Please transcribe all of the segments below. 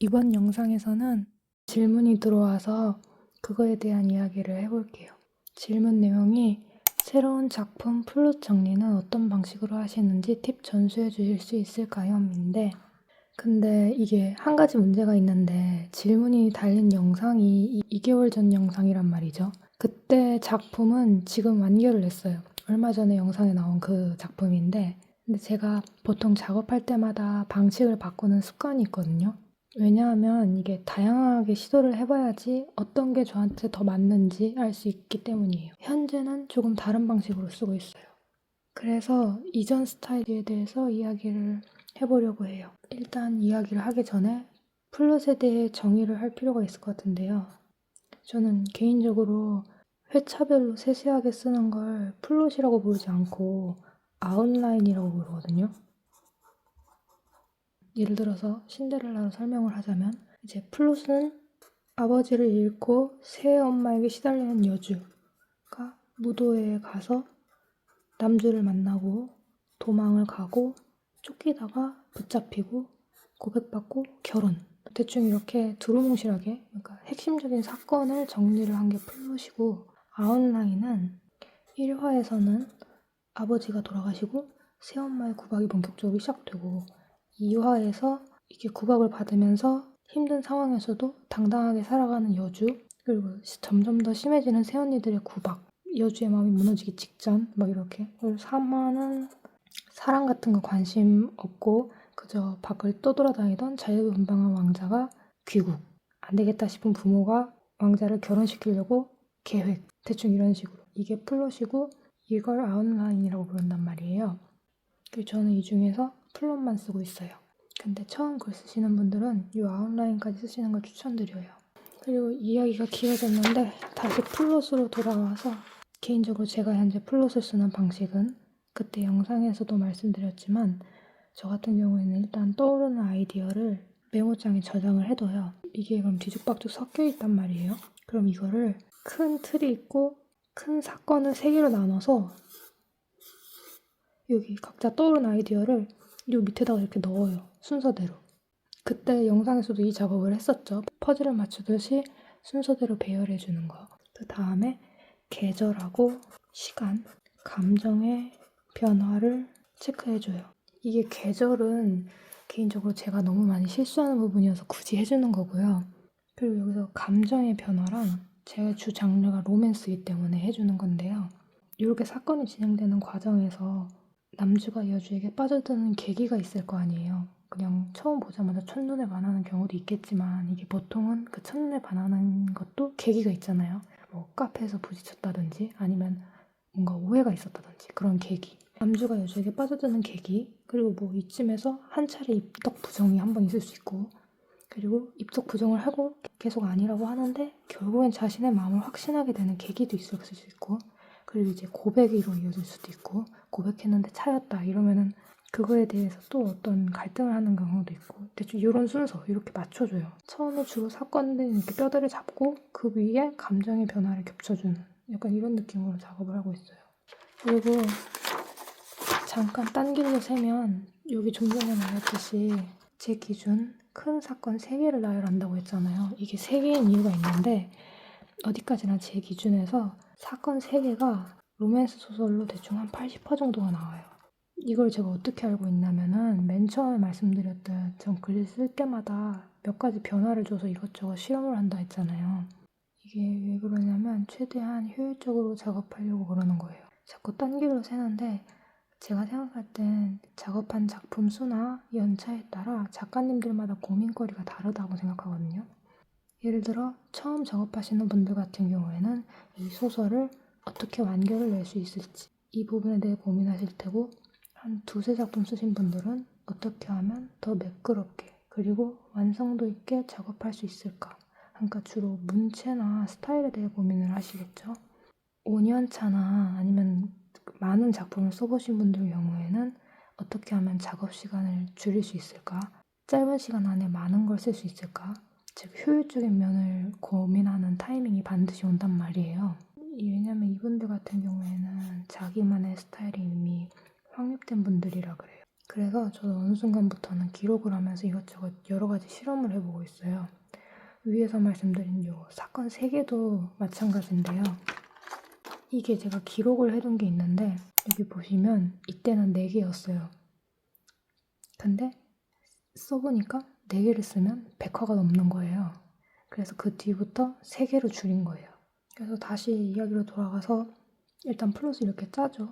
이번 영상에서는 질문이 들어와서 그거에 대한 이야기를 해볼게요. 질문 내용이 새로운 작품 플롯 정리는 어떤 방식으로 하시는지 팁 전수해 주실 수 있을까요? 인데 근데 이게 한 가지 문제가 있는데 질문이 달린 영상이 2개월 전 영상이란 말이죠. 그때 작품은 지금 완결을 했어요. 얼마 전에 영상에 나온 그 작품인데 근데 제가 보통 작업할 때마다 방식을 바꾸는 습관이 있거든요. 왜냐하면 이게 다양하게 시도를 해봐야지 어떤 게 저한테 더 맞는지 알 수 있기 때문이에요. 현재는 조금 다른 방식으로 쓰고 있어요. 그래서 이전 스타일에 대해서 이야기를 해보려고 해요. 일단 이야기를 하기 전에 플롯에 대해 정의를 할 필요가 있을 것 같은데요. 저는 개인적으로 회차별로 세세하게 쓰는 걸 플롯이라고 부르지 않고 아웃라인이라고 부르거든요. 예를 들어서 신데렐라로 설명을 하자면 이제 플롯은 아버지를 잃고 새 엄마에게 시달리는 여주가 무도회에 가서 남주를 만나고 도망을 가고 쫓기다가 붙잡히고 고백받고 결혼. 대충 이렇게 두루뭉실하게 그러니까 핵심적인 사건을 정리를 한 게 플롯이고 아웃라인은 1화에서는 아버지가 돌아가시고 새엄마의 구박이 본격적으로 시작되고 2화에서 이게 구박을 받으면서 힘든 상황에서도 당당하게 살아가는 여주 그리고 점점 더 심해지는 새언니들의 구박 여주의 마음이 무너지기 직전 막 이렇게 그리고 3화는 사랑 같은 거 관심 없고 그저 밖을 떠돌아다니던 자유분방한 왕자가 귀국 안 되겠다 싶은 부모가 왕자를 결혼시키려고 계획 대충 이런 식으로 이게 플롯이고 이걸 아웃라인이라고 부른단 말이에요. 그리고 저는 이 중에서 플롯만 쓰고 있어요. 근데 처음 글 쓰시는 분들은 이 아웃라인까지 쓰시는 걸 추천드려요. 그리고 이야기가 길어졌는데 다시 플롯으로 돌아와서 개인적으로 제가 현재 플롯을 쓰는 방식은 그때 영상에서도 말씀드렸지만 저 같은 경우에는 일단 떠오르는 아이디어를 메모장에 저장을 해둬요. 이게 그럼 뒤죽박죽 섞여 있단 말이에요. 그럼 이거를 큰 틀이 있고 큰 사건을 3개로 나눠서 여기 각자 떠오른 아이디어를 이 밑에다가 이렇게 넣어요. 순서대로. 그때 영상에서도 이 작업을 했었죠. 퍼즐을 맞추듯이 순서대로 배열해주는 거. 그 다음에 계절하고 시간, 감정의 변화를 체크해줘요. 이게 계절은 개인적으로 제가 너무 많이 실수하는 부분이어서 굳이 해주는 거고요. 그리고 여기서 감정의 변화랑 제 주 장르가 로맨스이기 때문에 해주는 건데요. 이렇게 사건이 진행되는 과정에서 남주가 여주에게 빠져드는 계기가 있을 거 아니에요. 그냥 처음 보자마자 첫눈에 반하는 경우도 있겠지만 이게 보통은 그 첫눈에 반하는 것도 계기가 있잖아요. 뭐 카페에서 부딪혔다든지 아니면 뭔가 오해가 있었다든지 그런 계기. 남주가 여주에게 빠져드는 계기 그리고 뭐 이쯤에서 한 차례 입덕 부정이 한 번 있을 수 있고 그리고 입덕 부정을 하고 계속 아니라고 하는데 결국엔 자신의 마음을 확신하게 되는 계기도 있을 수 있고 그리고 이제 고백으로 이어질 수도 있고 고백했는데 차였다 이러면은 그거에 대해서 또 어떤 갈등을 하는 경우도 있고 대충 이런 순서 이렇게 맞춰줘요. 처음에 주로 사건들 이렇게 뼈대를 잡고 그 위에 감정의 변화를 겹쳐주는 약간 이런 느낌으로 작업을 하고 있어요. 그리고 잠깐 딴 길로 세면 여기 좀 전에 말했듯이 제 기준 큰 사건 3개를 나열한다고 했잖아요. 이게 3개인 이유가 있는데 어디까지나 제 기준에서 사건 3개가 로맨스 소설로 대충 한 80% 정도가 나와요. 이걸 제가 어떻게 알고 있냐면은 맨 처음에 말씀드렸듯 전 글을 쓸 때마다 몇 가지 변화를 줘서 이것저것 실험을 한다 했잖아요. 이게 왜 그러냐면 최대한 효율적으로 작업하려고 그러는 거예요. 자꾸 딴 길로 새는데 제가 생각할 땐 작업한 작품 수나 연차에 따라 작가님들마다 고민거리가 다르다고 생각하거든요. 예를 들어 처음 작업하시는 분들 같은 경우에는 이 소설을 어떻게 완결을 낼 수 있을지 이 부분에 대해 고민하실 테고 한 2-3작품 쓰신 분들은 어떻게 하면 더 매끄럽게 그리고 완성도 있게 작업할 수 있을까 그러니까 주로 문체나 스타일에 대해 고민을 하시겠죠. 5년차나 아니면 많은 작품을 써보신 분들 경우에는 어떻게 하면 작업 시간을 줄일 수 있을까? 짧은 시간 안에 많은 걸 쓸 수 있을까? 즉 효율적인 면을 고민하는 타이밍이 반드시 온단 말이에요. 왜냐면 이분들 같은 경우에는 자기만의 스타일이 이미 확립된 분들이라 그래요. 그래서 저도 어느 순간부터는 기록을 하면서 이것저것 여러 가지 실험을 해보고 있어요. 위에서 말씀드린 요 사건 3개도 마찬가지인데요. 이게 제가 기록을 해둔 게 있는데 여기 보시면 이때는 4개였어요. 근데 써보니까 4개를 쓰면 100화가 넘는 거예요. 그래서 그 뒤부터 3개로 줄인 거예요. 그래서 다시 이야기로 돌아가서 일단 플롯을 이렇게 짜죠.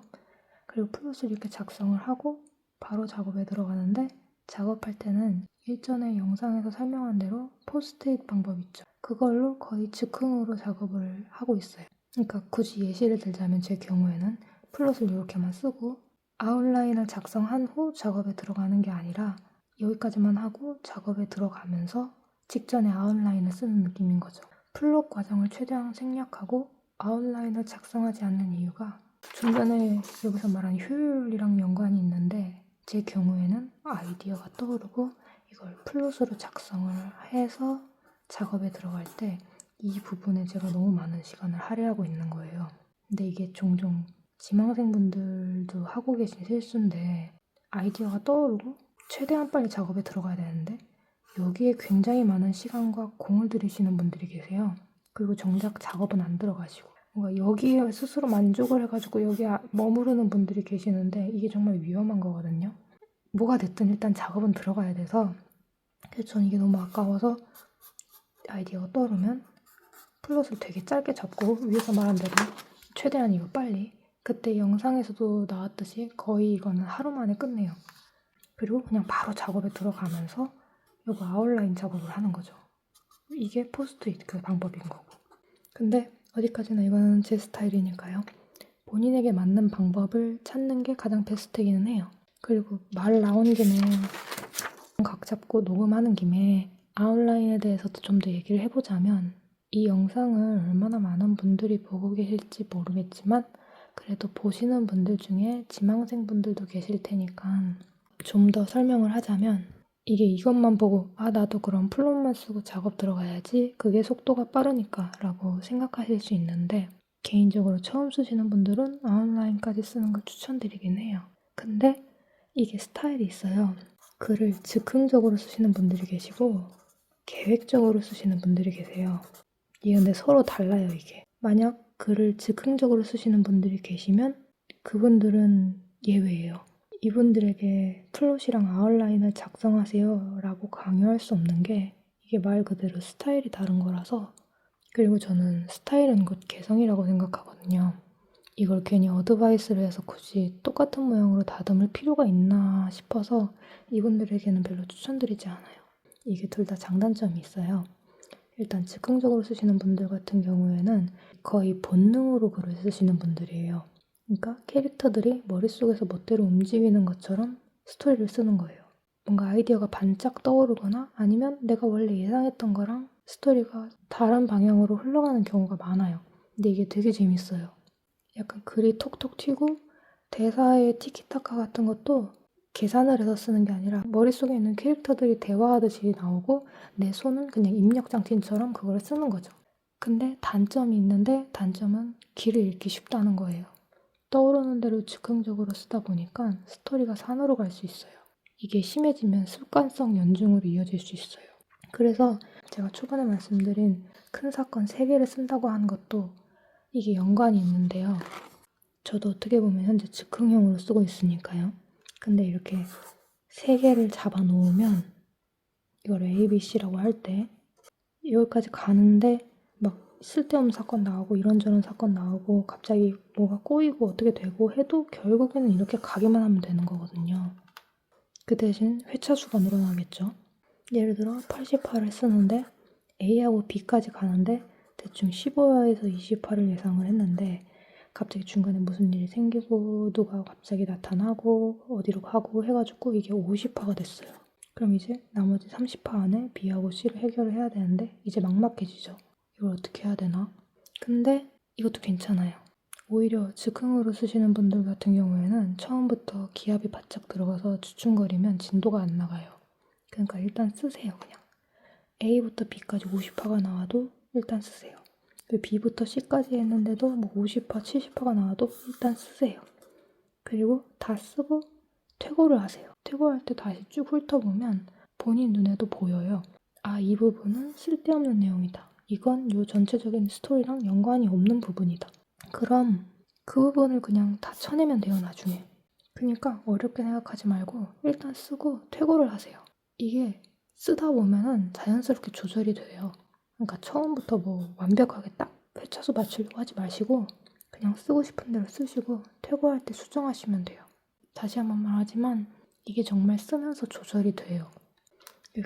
그리고 플롯을 이렇게 작성을 하고 바로 작업에 들어가는데, 작업할 때는 일전에 영상에서 설명한 대로 포스트잇 방법 있죠. 그걸로 거의 즉흥으로 작업을 하고 있어요. 그러니까 굳이 예시를 들자면 제 경우에는 플롯을 이렇게만 쓰고 아웃라인을 작성한 후 작업에 들어가는 게 아니라 여기까지만 하고 작업에 들어가면서 직전에 아웃라인을 쓰는 느낌인 거죠. 플롯 과정을 최대한 생략하고 아웃라인을 작성하지 않는 이유가 좀 전에 여기서 말한 효율이랑 연관이 있는데, 제 경우에는 아이디어가 떠오르고 이걸 플롯으로 작성을 해서 작업에 들어갈 때 이 부분에 제가 너무 많은 시간을 할애하고 있는 거예요. 근데 이게 종종 지망생분들도 하고 계신 실수인데, 아이디어가 떠오르고 최대한 빨리 작업에 들어가야 되는데 여기에 굉장히 많은 시간과 공을 들이시는 분들이 계세요. 그리고 정작 작업은 안 들어가시고 뭔가 여기에 스스로 만족을 해가지고 여기에 머무르는 분들이 계시는데 이게 정말 위험한 거거든요. 뭐가 됐든 일단 작업은 들어가야 돼서, 그래서 저는 이게 너무 아까워서 아이디어가 떠오르면 플롯을 되게 짧게 잡고 위에서 말한 대로 최대한 이거 빨리, 그때 영상에서도 나왔듯이 거의 이거는 하루 만에 끝내요. 그리고 그냥 바로 작업에 들어가면서 이거 아웃라인 작업을 하는 거죠. 이게 포스트잇 그 방법인 거고. 근데 어디까지나 이거는 제 스타일이니까요. 본인에게 맞는 방법을 찾는 게 가장 베스트이기는 해요. 그리고 말 나온 김에 각 잡고 녹음하는 김에 아웃라인에 대해서도 좀 더 얘기를 해보자면, 이 영상을 얼마나 많은 분들이 보고 계실지 모르겠지만 그래도 보시는 분들 중에 지망생분들도 계실 테니까 좀 더 설명을 하자면, 이게 이것만 보고 나도 그럼 플롯만 쓰고 작업 들어가야지, 그게 속도가 빠르니까 라고 생각하실 수 있는데, 개인적으로 처음 쓰시는 분들은 아웃라인까지 쓰는 걸 추천드리긴 해요. 근데 이게 스타일이 있어요. 글을 즉흥적으로 쓰시는 분들이 계시고 계획적으로 쓰시는 분들이 계세요. 이게 근데 서로 달라요, 이게. 만약 글을 즉흥적으로 쓰시는 분들이 계시면 그분들은 예외예요. 이분들에게 플롯이랑 아웃라인을 작성하세요 라고 강요할 수 없는 게, 이게 말 그대로 스타일이 다른 거라서. 그리고 저는 스타일은 곧 개성이라고 생각하거든요. 이걸 괜히 어드바이스를 해서 굳이 똑같은 모양으로 다듬을 필요가 있나 싶어서 이분들에게는 별로 추천드리지 않아요. 이게 둘 다 장단점이 있어요. 일단 즉흥적으로 쓰시는 분들 같은 경우에는 거의 본능으로 글을 쓰시는 분들이에요. 그러니까 캐릭터들이 머릿속에서 멋대로 움직이는 것처럼 스토리를 쓰는 거예요. 뭔가 아이디어가 반짝 떠오르거나 아니면 내가 원래 예상했던 거랑 스토리가 다른 방향으로 흘러가는 경우가 많아요. 근데 이게 되게 재밌어요. 약간 글이 톡톡 튀고 대사의 티키타카 같은 것도 계산을 해서 쓰는 게 아니라 머릿속에 있는 캐릭터들이 대화하듯이 나오고 내 손은 그냥 입력장치처럼 그걸 쓰는 거죠. 근데 단점이 있는데, 단점은 길을 읽기 쉽다는 거예요. 떠오르는 대로 즉흥적으로 쓰다 보니까 스토리가 산으로 갈 수 있어요. 이게 심해지면 습관성 연중으로 이어질 수 있어요. 그래서 제가 초반에 말씀드린 큰 사건 3개를 쓴다고 하는 것도 이게 연관이 있는데요. 저도 어떻게 보면 현재 즉흥형으로 쓰고 있으니까요. 근데 이렇게 3개를 잡아 놓으면 이걸 A, B, C라고 할 때 여기까지 가는데 막 쓸데없는 사건 나오고 이런저런 사건 나오고 갑자기 뭐가 꼬이고 어떻게 되고 해도 결국에는 이렇게 가기만 하면 되는 거거든요. 그 대신 회차 수가 늘어나겠죠. 예를 들어 80화를 쓰는데 A하고 B까지 가는데 대충 15화에서 20화를 예상을 했는데 갑자기 중간에 무슨 일이 생기고 누가 갑자기 나타나고 어디로 가고 해가지고 이게 50화가 됐어요. 그럼 이제 나머지 30화 안에 B하고 C를 해결을 해야 되는데 이제 막막해지죠. 이걸 어떻게 해야 되나? 근데 이것도 괜찮아요. 오히려 즉흥으로 쓰시는 분들 같은 경우에는 처음부터 기압이 바짝 들어가서 주춤거리면 진도가 안 나가요. 그러니까 일단 쓰세요, 그냥. A부터 B까지 50화가 나와도 일단 쓰세요. B부터 C까지 했는데도 뭐 50화, 70화가 나와도 일단 쓰세요. 그리고 다 쓰고 퇴고를 하세요. 퇴고할 때 다시 쭉 훑어보면 본인 눈에도 보여요. 아, 이 부분은 쓸데없는 내용이다. 이건 요 전체적인 스토리랑 연관이 없는 부분이다. 그럼 그 부분을 그냥 다 쳐내면 돼요, 나중에. 그러니까 어렵게 생각하지 말고 일단 쓰고 퇴고를 하세요. 이게 쓰다 보면은 자연스럽게 조절이 돼요. 그러니까 처음부터 뭐 완벽하게 딱 회차수 맞추려고 하지 마시고 그냥 쓰고 싶은 대로 쓰시고 퇴고할 때 수정하시면 돼요. 다시 한번 말하지만 이게 정말 쓰면서 조절이 돼요.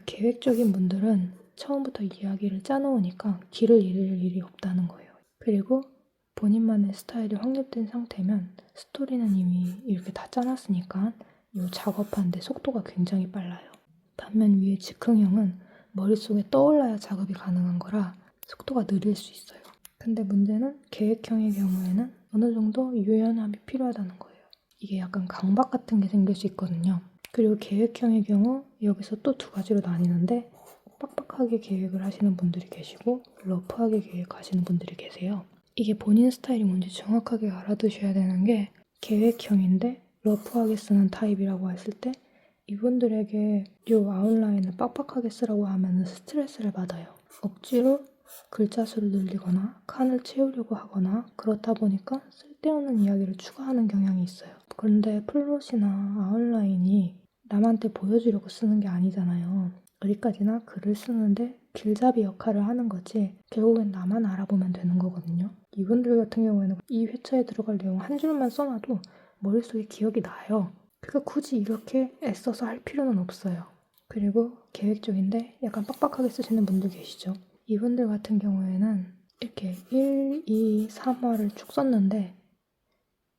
계획적인 분들은 처음부터 이야기를 짜놓으니까 길을 잃을 일이 없다는 거예요. 그리고 본인만의 스타일이 확립된 상태면 스토리는 이미 이렇게 다 짜놨으니까 이 작업하는데 속도가 굉장히 빨라요. 반면 위에 즉흥형은 머릿속에 떠올라야 작업이 가능한 거라 속도가 느릴 수 있어요. 근데 문제는 계획형의 경우에는 어느 정도 유연함이 필요하다는 거예요. 이게 약간 강박 같은 게 생길 수 있거든요. 그리고 계획형의 경우 여기서 또 두 가지로 나뉘는데 빡빡하게 계획을 하시는 분들이 계시고 러프하게 계획하시는 분들이 계세요. 이게 본인 스타일이 뭔지 정확하게 알아두셔야 되는 게 계획형인데 러프하게 쓰는 타입이라고 했을 때 이분들에게 이 아웃라인을 빡빡하게 쓰라고 하면 스트레스를 받아요. 억지로 글자 수를 늘리거나 칸을 채우려고 하거나 그렇다 보니까 쓸데없는 이야기를 추가하는 경향이 있어요. 그런데 플롯이나 아웃라인이 남한테 보여주려고 쓰는 게 아니잖아요. 어디까지나 글을 쓰는데 길잡이 역할을 하는 거지 결국엔 나만 알아보면 되는 거거든요. 이분들 같은 경우에는 이 회차에 들어갈 내용 한 줄만 써놔도 머릿속에 기억이 나요. 그러니까 굳이 이렇게 애써서 할 필요는 없어요. 그리고 계획적인데 약간 빡빡하게 쓰시는 분들 계시죠. 이분들 같은 경우에는 이렇게 1, 2, 3화를 쭉 썼는데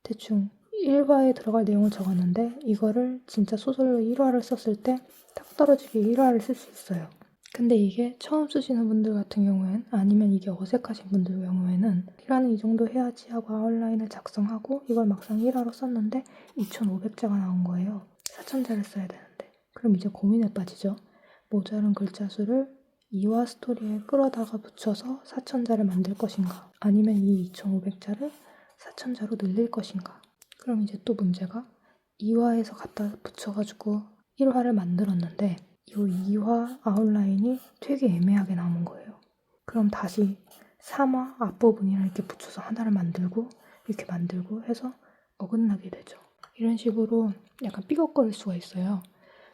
대충 1화에 들어갈 내용을 적었는데 이거를 진짜 소설로 1화를 썼을 때 딱 떨어지게 1화를 쓸 수 있어요. 근데 이게 처음 쓰시는 분들 같은 경우엔 아니면 이게 어색하신 분들 경우에는 시간은 이 정도 해야지 하고 아웃라인을 작성하고 이걸 막상 1화로 썼는데 2,500자가 나온 거예요. 4,000자를 써야 되는데. 그럼 이제 고민에 빠지죠. 모자른 글자 수를 2화 스토리에 끌어다가 붙여서 4,000자를 만들 것인가 아니면 이 2,500자를 4,000자로 늘릴 것인가. 그럼 이제 또 문제가 2화에서 갖다 붙여가지고 1화를 만들었는데 이 2화 아웃라인이 되게 애매하게 남은 거예요. 그럼 다시 3화 앞부분이랑 이렇게 붙여서 하나를 만들고 이렇게 만들고 해서 어긋나게 되죠. 이런 식으로 약간 삐걱거릴 수가 있어요.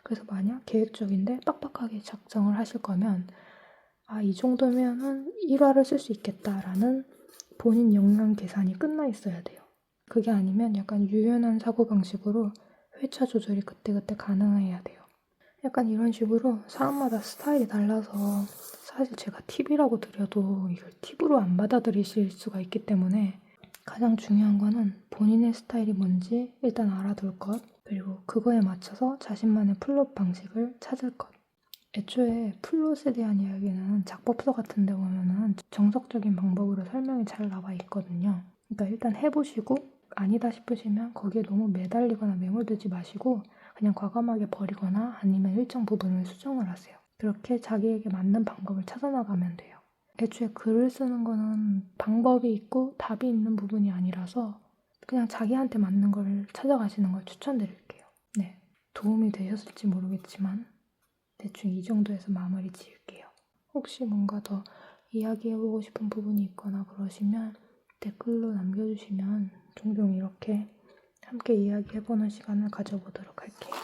그래서 만약 계획적인데 빡빡하게 작성을 하실 거면 아, 이 정도면은 1화를 쓸 수 있겠다라는 본인 역량 계산이 끝나 있어야 돼요. 그게 아니면 약간 유연한 사고방식으로 회차 조절이 그때그때 가능해야 돼요. 약간 이런 식으로 사람마다 스타일이 달라서 사실 제가 팁이라고 드려도 이걸 팁으로 안 받아들이실 수가 있기 때문에 가장 중요한 거는 본인의 스타일이 뭔지 일단 알아둘 것, 그리고 그거에 맞춰서 자신만의 플롯 방식을 찾을 것. 애초에 플롯에 대한 이야기는 작법서 같은 데 보면은 정석적인 방법으로 설명이 잘 나와 있거든요. 그러니까 일단 해보시고 아니다 싶으시면 거기에 너무 매달리거나 매몰되지 마시고 그냥 과감하게 버리거나 아니면 일정 부분을 수정을 하세요. 그렇게 자기에게 맞는 방법을 찾아나가면 돼요. 애초에 글을 쓰는 거는 방법이 있고 답이 있는 부분이 아니라서 그냥 자기한테 맞는 걸 찾아가시는 걸 추천드릴게요. 네, 도움이 되셨을지 모르겠지만 대충 이 정도에서 마무리 지을게요. 혹시 뭔가 더 이야기해보고 싶은 부분이 있거나 그러시면 댓글로 남겨주시면 종종 이렇게 함께 이야기해보는 시간을 가져보도록 할게요.